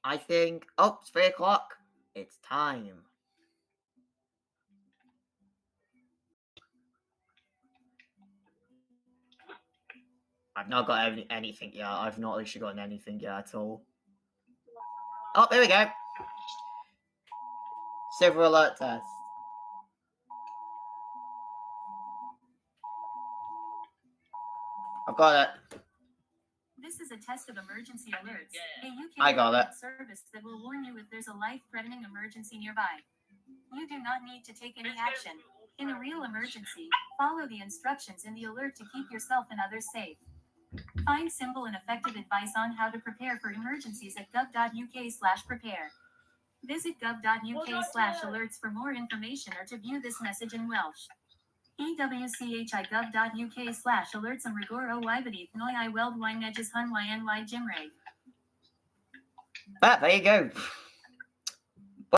I think... Oh, it's 3 o'clock. It's time. I've not got anything yet. I've not actually gotten anything yet at all. Oh, there we go. Silver alert test. I've got it. This is a test of emergency alerts, a UK I got it. service that will warn you if there's a life-threatening emergency nearby. You do not need to take any action. In a real emergency, follow the instructions in the alert to keep yourself and others safe. Find simple and effective advice on how to prepare for emergencies at gov.uk/prepare. Visit gov.uk/alerts for more information or to view this message in Welsh. ewchigov.uk/alerts am rigor o wybodaeth noi I weld y neges hun y ny Jimray. Ah, there you go.